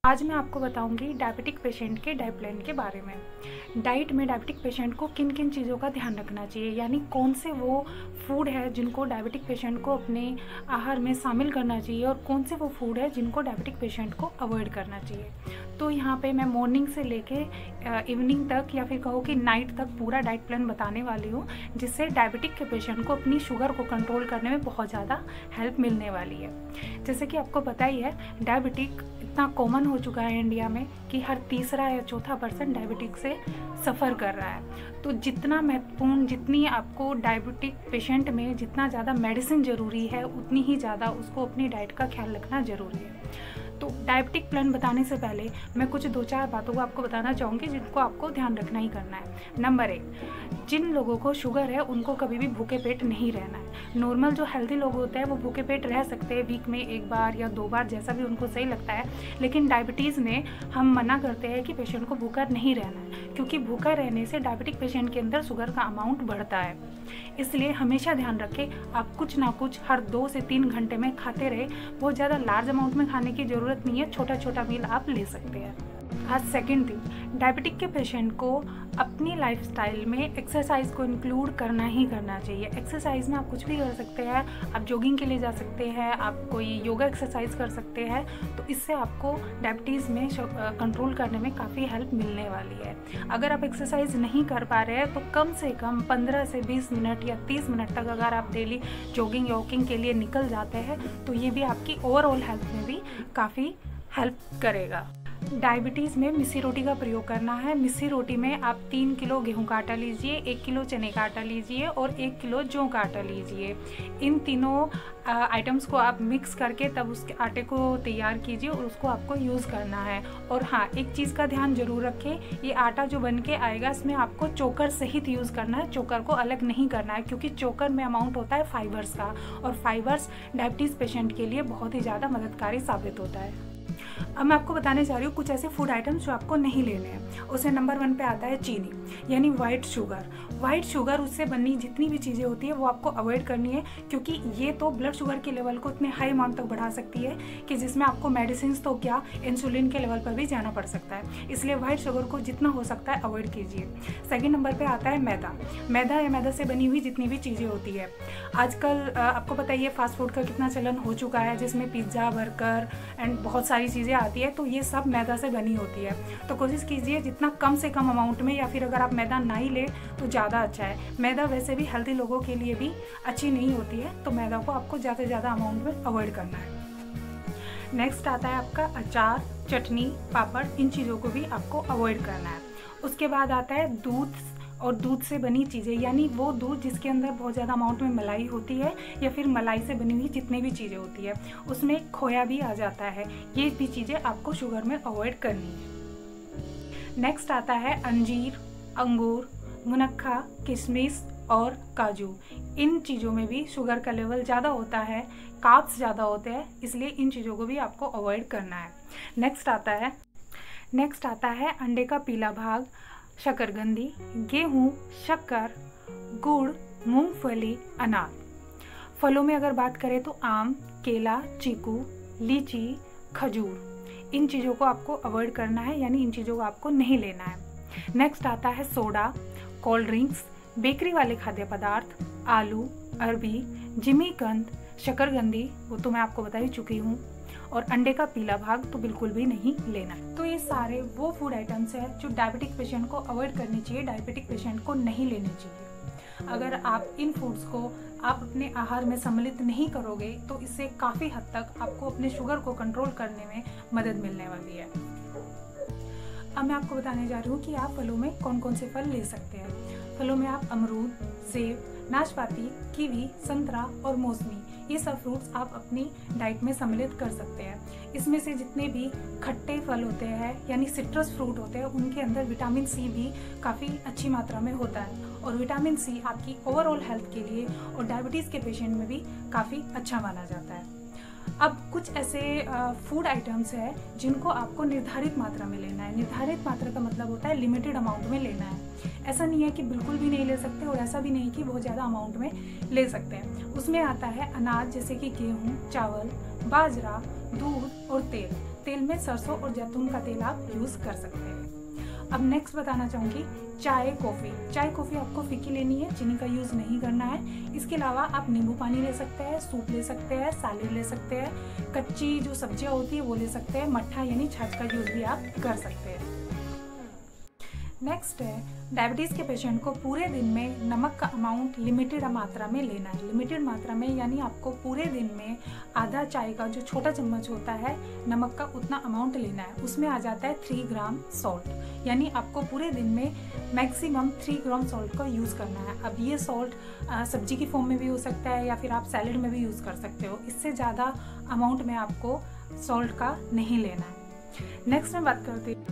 आज मैं आपको बताऊंगी डायबिटिक पेशेंट के डाइट प्लान के बारे में। डाइट में डायबिटिक पेशेंट को किन किन चीज़ों का ध्यान रखना चाहिए, यानी कौन से वो फूड है जिनको डायबिटिक पेशेंट को अपने आहार में शामिल करना चाहिए और कौन से वो फूड है जिनको डायबिटिक पेशेंट को अवॉइड करना चाहिए। तो यहाँ पे मैं मॉर्निंग से लेके इवनिंग तक या फिर कहो कि नाइट तक पूरा डाइट प्लान बताने वाली हूँ, जिससे डायबिटिक के पेशेंट को अपनी शुगर को कंट्रोल करने में बहुत ज़्यादा हेल्प मिलने वाली है। जैसे कि आपको पता ही है, डायबिटिक इतना कॉमन हो चुका है इंडिया में कि हर तीसरा या चौथा पर्सन डायबिटिक से सफ़र कर रहा है। तो जितना महत्वपूर्ण, जितनी आपको डायबिटिक पेशेंट में जितना ज़्यादा मेडिसिन ज़रूरी है, उतनी ही ज़्यादा उसको अपनी डाइट का ख्याल रखना ज़रूरी है। तो डायबिटिक प्लान बताने से पहले मैं कुछ 2-4 बातों को आपको बताना चाहूँगी जिनको आपको ध्यान रखना ही करना है। नंबर 1, जिन लोगों को शुगर है उनको कभी भी भूखे पेट नहीं रहना है। नॉर्मल जो हेल्दी लोग होते हैं वो भूखे पेट रह सकते हैं, वीक में 1 बार या 2 बार, जैसा भी उनको सही लगता है। लेकिन डायबिटीज़ में हम मना करते हैं कि पेशेंट को भूखा नहीं रहना है, क्योंकि भूखा रहने से डायबिटिक पेशेंट के अंदर शुगर का अमाउंट बढ़ता है। इसलिए हमेशा ध्यान रखें, आप कुछ ना कुछ हर 2 से 3 घंटे में खाते रहे। बहुत ज़्यादा लार्ज अमाउंट में खाने की ज़रूरत नहीं है, छोटा छोटा मील आप ले सकते हैं। आज सेकेंड थिंग, डायबिटिक के पेशेंट को अपनी लाइफस्टाइल में एक्सरसाइज को इंक्लूड करना ही करना चाहिए। एक्सरसाइज में आप कुछ भी कर सकते हैं, आप जॉगिंग के लिए जा सकते हैं, आप कोई योगा एक्सरसाइज कर सकते हैं। तो इससे आपको डायबिटीज़ में कंट्रोल करने में काफ़ी हेल्प मिलने वाली है। अगर आप एक्सरसाइज नहीं कर पा रहे हैं तो कम से कम 15 से 20 मिनट या 30 मिनट तक अगर आप डेली जॉगिंग वॉकिंग के लिए निकल जाते हैं तो ये भी आपकी ओवरऑल हेल्थ में भी काफ़ी हेल्प करेगा। डायबिटीज़ में मिस्सी रोटी का प्रयोग करना है। मिस्सी रोटी में आप 3 किलो गेहूं का आटा लीजिए, 1 किलो चने का आटा लीजिए और 1 किलो जौ का आटा लीजिए। इन तीनों आइटम्स को आप मिक्स करके तब उसके आटे को तैयार कीजिए और उसको आपको यूज़ करना है। और हाँ, एक चीज़ का ध्यान जरूर रखें, ये आटा जो बन के आएगा इसमें आपको चोकर सहित यूज़ करना है, चोकर को अलग नहीं करना है, क्योंकि चोकर में अमाउंट होता है फाइबर्स का, और फाइबर्स डायबिटीज़ पेशेंट के लिए बहुत ही ज़्यादा मददगारी साबित होता है। अब मैं आपको बताने जा रही हूँ कुछ ऐसे फूड आइटम्स जो आपको नहीं लेने हैं। उसमें नंबर 1 पे आता है चीनी, यानी वाइट शुगर। वाइट शुगर, उससे बनी जितनी भी चीज़ें होती है वो आपको अवॉइड करनी है, क्योंकि ये तो ब्लड शुगर के लेवल को इतने हाई अमाउंट तक बढ़ा सकती है कि जिसमें आपको मेडिसिन तो क्या, इंसुलिन के लेवल पर भी जाना पड़ सकता है। इसलिए वाइट शुगर को जितना हो सकता है अवॉइड कीजिए। सेकेंड नंबर पर आता है मैदा। मैदा या मैदा से बनी हुई जितनी भी चीज़ें होती है, आजकल आपको पता ही है फास्ट फूड का कितना चलन हो चुका है, जिसमें पिज़्ज़ा, बर्गर एंड बहुत सारी चीज़ें आती है, तो ये सब मैदा से बनी होती है। तो कोशिश कीजिए जितना कम से कम अमाउंट में, या फिर अगर आप मैदा ना ही ले तो ज़्यादा अच्छा है। मैदा वैसे भी हेल्दी लोगों के लिए भी अच्छी नहीं होती है, तो मैदा को आपको ज़्यादा से ज़्यादा अमाउंट में अवॉइड करना है। नेक्स्ट आता है आपका अचार, चटनी, पापड़, इन चीज़ों को भी आपको अवॉइड करना है। उसके बाद आता है दूध और दूध से बनी चीज़ें, यानी वो दूध जिसके अंदर बहुत ज़्यादा अमाउंट में मलाई होती है, या फिर मलाई से बनी हुई जितनी भी चीज़ें होती है, उसमें खोया भी आ जाता है। ये भी चीज़ें आपको शुगर में अवॉइड करनी है। नेक्स्ट आता है अंजीर, अंगूर, मुनक्खा, किशमिश और काजू। इन चीज़ों में भी शुगर का लेवल ज़्यादा होता है, कार्ब्स ज़्यादा होते हैं, इसलिए इन चीज़ों को भी आपको अवॉइड करना है। नेक्स्ट आता है अंडे का पीला भाग, शकरकंदी, गेहूँ, शक्कर, गुड़, मूंगफली, अनार। फलों में अगर बात करें तो आम, केला, चीकू, लीची, खजूर, इन चीज़ों को आपको अवॉइड करना है, यानी इन चीज़ों को आपको नहीं लेना है। नेक्स्ट आता है सोडा, कोल्ड ड्रिंक्स, बेकरी वाले खाद्य पदार्थ, आलू, अरबी, जिमीकंद, शकरकंदी, वो तो मैं आपको बता ही चुकी हूँ, और अंडे का पीला भाग तो बिल्कुल भी नहीं लेना। तो ये सारे वो फूड आइटम्स हैं जो डायबिटिक पेशेंट को अवॉइड करनी चाहिए, डायबिटिक पेशेंट को नहीं लेने चाहिए। अगर आप इन फूड्स को आप अपने आहार में सम्मिलित नहीं करोगे तो इससे काफ़ी हद तक आपको अपने शुगर को कंट्रोल करने में मदद मिलने वाली है। अब मैं आपको बताने जा रही हूँ कि आप फलों में कौन कौन से फल ले सकते हैं। फलों में आप अमरूद, सेब, नाशपाती, कीवी, संतरा और मौसमी, ये सब फ्रूट्स आप अपनी डाइट में सम्मिलित कर सकते हैं। इसमें से जितने भी खट्टे फल होते हैं, यानी सिट्रस फ्रूट होते हैं, उनके अंदर विटामिन सी भी काफ़ी अच्छी मात्रा में होता है, और विटामिन सी आपकी ओवरऑल हेल्थ के लिए और डायबिटीज़ के पेशेंट में भी काफ़ी अच्छा माना जाता है। अब कुछ ऐसे फूड आइटम्स हैं जिनको आपको निर्धारित मात्रा में लेना है। निर्धारित मात्रा का मतलब होता है लिमिटेड अमाउंट में लेना है। ऐसा नहीं है कि बिल्कुल भी नहीं ले सकते और ऐसा भी नहीं कि बहुत ज़्यादा अमाउंट में ले सकते हैं। उसमें आता है अनाज जैसे कि गेहूँ, चावल, बाजरा, दूध और तेल। तेल में सरसों और जैतून का तेल आप यूज़ कर सकते हैं। अब नेक्स्ट बताना चाहूँगी चाय कॉफ़ी आपको फीकी लेनी है, चीनी का यूज़ नहीं करना है। इसके अलावा आप नींबू पानी ले सकते हैं, सूप ले सकते हैं, सैलेड ले सकते हैं, कच्ची जो सब्जियां होती है वो ले सकते हैं, मट्ठा यानी छाछ का यूज़ भी आप कर सकते हैं। नेक्स्ट है डायबिटीज़ के पेशेंट को पूरे दिन में नमक का अमाउंट लिमिटेड मात्रा में लेना है। लिमिटेड मात्रा में यानी आपको पूरे दिन में आधा चाय का जो छोटा चम्मच होता है नमक का उतना अमाउंट लेना है। उसमें आ जाता है 3 ग्राम सॉल्ट, यानी आपको पूरे दिन में मैक्सिमम 3 ग्राम सॉल्ट का यूज़ करना है। अब ये सॉल्ट सब्जी की फॉर्म में भी हो सकता है या फिर आप सैलेड में भी यूज़ कर सकते हो। इससे ज़्यादा अमाउंट में आपको सॉल्ट का नहीं लेना है। नेक्स्ट मैं बात करती हूँ,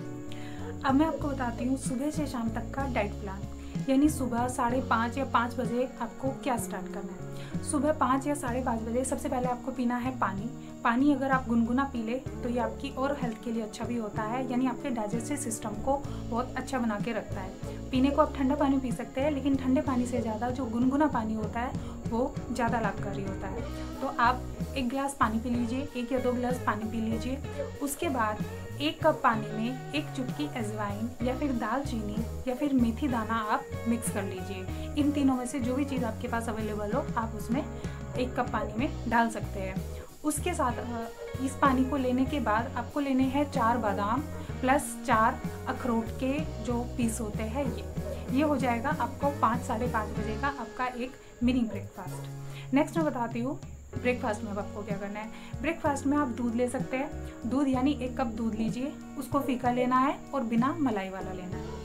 अब मैं आपको बताती हूँ सुबह से शाम तक का डाइट प्लान, यानी सुबह 5:30 या 5 बजे आपको क्या स्टार्ट करना है। सुबह 5 या 5:30 बजे सबसे पहले आपको पीना है पानी अगर आप गुनगुना पी ले तो ये आपकी और हेल्थ के लिए अच्छा भी होता है, यानी आपके डाइजेस्टिव सिस्टम को बहुत अच्छा बना के रखता है। पीने को आप ठंडा पानी पी सकते हैं, लेकिन ठंडे पानी से ज़्यादा जो गुनगुना पानी होता है वो ज़्यादा लाभकारी होता है। तो आप 1 गिलास पानी पी लीजिए, 1 या 2 गिलास पानी पी लीजिए। उसके बाद 1 कप पानी में 1 चुटकी अजवाइन या फिर दालचीनी या फिर मेथी दाना आप मिक्स कर लीजिए। इन तीनों में से जो भी चीज़ आपके पास अवेलेबल हो आप उसमें 1 कप पानी में डाल सकते हैं। उसके साथ इस पानी को लेने के बाद आपको लेने हैं 4 बादाम प्लस 4 अखरोट के जो पीस होते हैं ये हो जाएगा आपको 5-5:30 बजे का आपका एक मिनी ब्रेकफास्ट। नेक्स्ट मैं बताती हूँ ब्रेकफास्ट में अब आपको क्या करना है। ब्रेकफास्ट में आप दूध ले सकते हैं, दूध यानी 1 कप दूध लीजिए, उसको फीका लेना है और बिना मलाई वाला लेना है।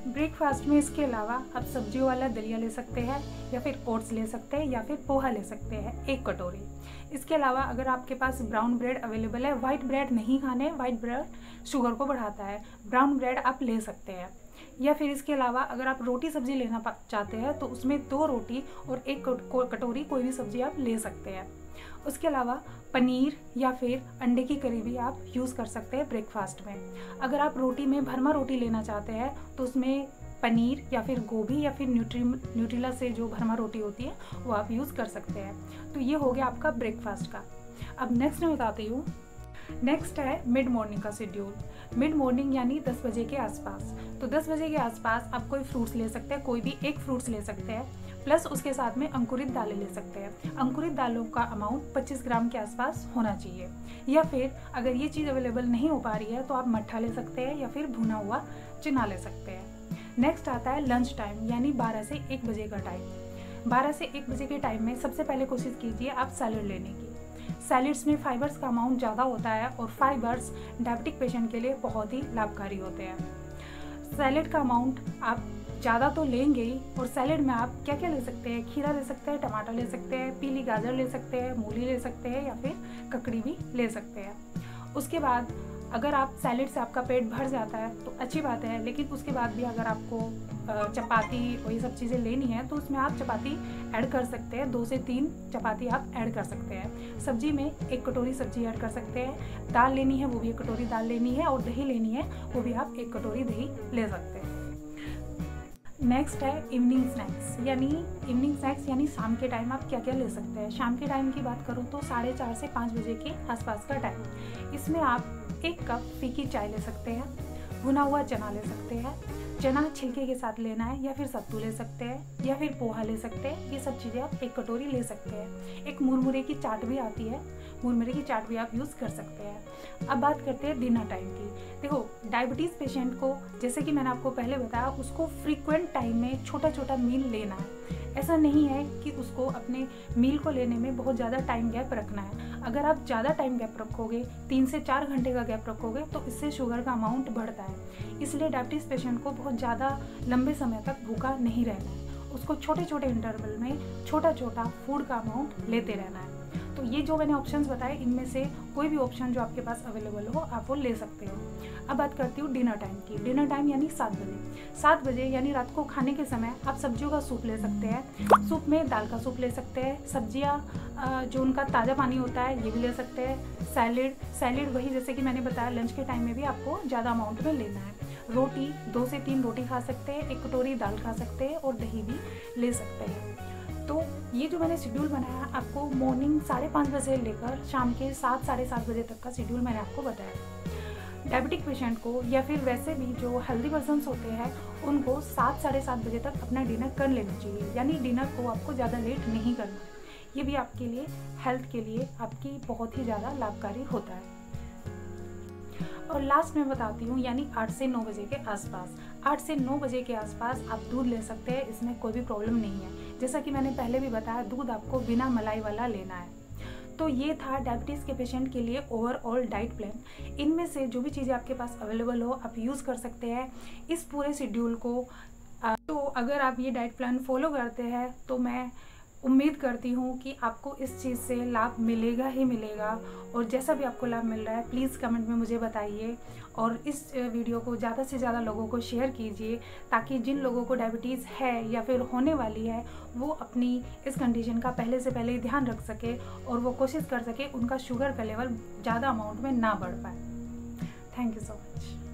ब्रेकफास्ट में इसके अलावा आप सब्जियों वाला दलिया ले सकते हैं या फिर ओट्स ले सकते हैं या फिर पोहा ले सकते हैं 1 कटोरी। इसके अलावा अगर आपके पास ब्राउन ब्रेड अवेलेबल है, वाइट ब्रेड नहीं खाने, वाइट ब्रेड शुगर को बढ़ाता है, ब्राउन ब्रेड आप ले सकते हैं। या फिर इसके अलावा अगर आप रोटी सब्जी लेना चाहते हैं तो उसमें 2 रोटी और 1 कटोरी कोई भी सब्जी आप ले सकते हैं। उसके अलावा पनीर या फिर अंडे की करी भी आप यूज़ कर सकते हैं ब्रेकफास्ट में। अगर आप रोटी में भरमा रोटी लेना चाहते हैं तो उसमें पनीर या फिर गोभी या फिर न्यूट्रिला से जो भरमा रोटी होती है वो आप यूज़ कर सकते हैं। तो ये हो गया आपका ब्रेकफास्ट का। अब नेक्स्ट मैं बताती हूँ, नेक्स्ट है मिड मॉर्निंग का शेड्यूल। मिड मॉर्निंग यानी 10 बजे के आसपास। तो 10 बजे के आसपास आप कोई फ्रूट्स ले सकते हैं, कोई भी 1 फ्रूट्स ले सकते हैं, प्लस उसके साथ में अंकुरित दालें ले सकते हैं। अंकुरित दालों का अमाउंट 25 ग्राम के आसपास होना चाहिए। या फिर अगर ये चीज़ अवेलेबल नहीं हो पा रही है तो आप मट्ठा ले सकते हैं या फिर भुना हुआ चना ले सकते हैं। नेक्स्ट आता है लंच टाइम, यानी 12 से 1 बजे का टाइम। 12 से 1 बजे के टाइम में सबसे पहले कोशिश कीजिए आप सैलेड लेने की। सैलेड्स में फाइबर्स का अमाउंट ज़्यादा होता है और फाइबर्स डायबिटिक पेशेंट के लिए बहुत ही लाभकारी होते हैं। सैलेड का अमाउंट आप ज़्यादा तो लेंगे ही, और सैलेड में आप क्या क्या ले सकते हैं, खीरा ले सकते हैं, टमाटर ले सकते हैं, पीली गाजर ले सकते हैं, मूली ले सकते हैं या फिर ककड़ी भी ले सकते हैं। उसके बाद अगर आप सैलेड से आपका पेट भर जाता है तो अच्छी बात है, लेकिन उसके बाद भी अगर आपको चपाती और ये सब चीज़ें लेनी है तो उसमें आप चपाती ऐड कर सकते हैं। 2 से 3 चपाती आप ऐड कर सकते हैं। सब्जी में 1 कटोरी सब्जी ऐड कर सकते हैं। दाल लेनी है वो भी 1 कटोरी दाल लेनी है, और दही लेनी है वो भी आप 1 कटोरी दही ले सकते हैं। नेक्स्ट है इवनिंग स्नैक्स, यानी शाम के टाइम आप क्या क्या ले सकते हैं। शाम के टाइम की बात करूँ तो 4:30 से 5 बजे के आसपास का टाइम। इसमें आप 1 कप फीकी चाय ले सकते हैं, भुना हुआ चना ले सकते हैं, चना छिलके के साथ लेना है, या फिर सत्तू ले सकते हैं या फिर पोहा ले सकते हैं। ये सब चीज़ें आप 1 कटोरी ले सकते हैं। एक मुरमुरे की चाट भी आती है, मुरमुरे की चाट भी आप यूज़ कर सकते हैं। अब बात करते हैं डिनर टाइम की। देखो, डायबिटीज़ पेशेंट को, जैसे कि मैंने आपको पहले बताया, उसको फ्रीक्वेंट टाइम में छोटा छोटा मील लेना है। ऐसा नहीं है कि उसको अपने मील को लेने में बहुत ज़्यादा टाइम गैप रखना है। अगर आप ज़्यादा टाइम गैप रखोगे, 3 से 4 घंटे का गैप रखोगे, तो इससे शुगर का अमाउंट बढ़ता है। इसलिए डायबिटीज़ पेशेंट को बहुत ज़्यादा लंबे समय तक भूखा नहीं रहना है। उसको छोटे छोटे इंटरवल में छोटा छोटा फूड का अमाउंट लेते रहना है। तो ये जो मैंने ऑप्शंस बताए, इनमें से कोई भी ऑप्शन जो आपके पास अवेलेबल हो आप वो ले सकते हो। अब बात करती हूँ डिनर टाइम की। डिनर टाइम यानी 7 बजे। 7 बजे यानी रात को खाने के समय आप सब्जियों का सूप ले सकते हैं। सूप में दाल का सूप ले सकते हैं, सब्जियाँ जो उनका ताज़ा पानी होता है ये भी ले सकते हैं। सैलेड वही जैसे कि मैंने बताया, लंच के टाइम में भी आपको ज़्यादा अमाउंट में लेना है। रोटी 2 से 3 रोटी खा सकते हैं, 1 कटोरी दाल खा सकते हैं और दही भी ले सकते हैं। तो ये जो मैंने शेड्यूल बनाया आपको मॉर्निंग 5:30 बजे लेकर शाम के 7 साढ़े 7 बजे तक का शेड्यूल मैंने आपको बताया। डायबिटिक पेशेंट को या फिर वैसे भी जो हेल्दी पर्सन्स होते हैं उनको 7 साढ़े 7 बजे तक अपना डिनर कर लेना चाहिए, यानी डिनर को आपको ज़्यादा लेट नहीं करना। ये भी आपके लिए हेल्थ के लिए आपकी बहुत ही ज़्यादा लाभकारी होता है। और लास्ट में बताती हूँ, यानी 8 से 9 बजे के आसपास 8 से 9 बजे के आसपास आप दूध ले सकते हैं, इसमें कोई भी प्रॉब्लम नहीं है। जैसा कि मैंने पहले भी बताया, दूध आपको बिना मलाई वाला लेना है। तो ये था डायबिटीज़ के पेशेंट के लिए ओवरऑल डाइट प्लान। इनमें से जो भी चीज़ें आपके पास अवेलेबल हो आप यूज़ कर सकते हैं इस पूरे शेड्यूल को। तो अगर आप ये डाइट प्लान फॉलो करते हैं तो मैं उम्मीद करती हूँ कि आपको इस चीज़ से लाभ मिलेगा ही मिलेगा। और जैसा भी आपको लाभ मिल रहा है प्लीज़ कमेंट में मुझे बताइए, और इस वीडियो को ज़्यादा से ज़्यादा लोगों को शेयर कीजिए, ताकि जिन लोगों को डायबिटीज़ है या फिर होने वाली है वो अपनी इस कंडीशन का पहले से पहले ध्यान रख सके और वो कोशिश कर सके उनका शुगर का लेवल ज़्यादा अमाउंट में ना बढ़ पाए। Thank you so much.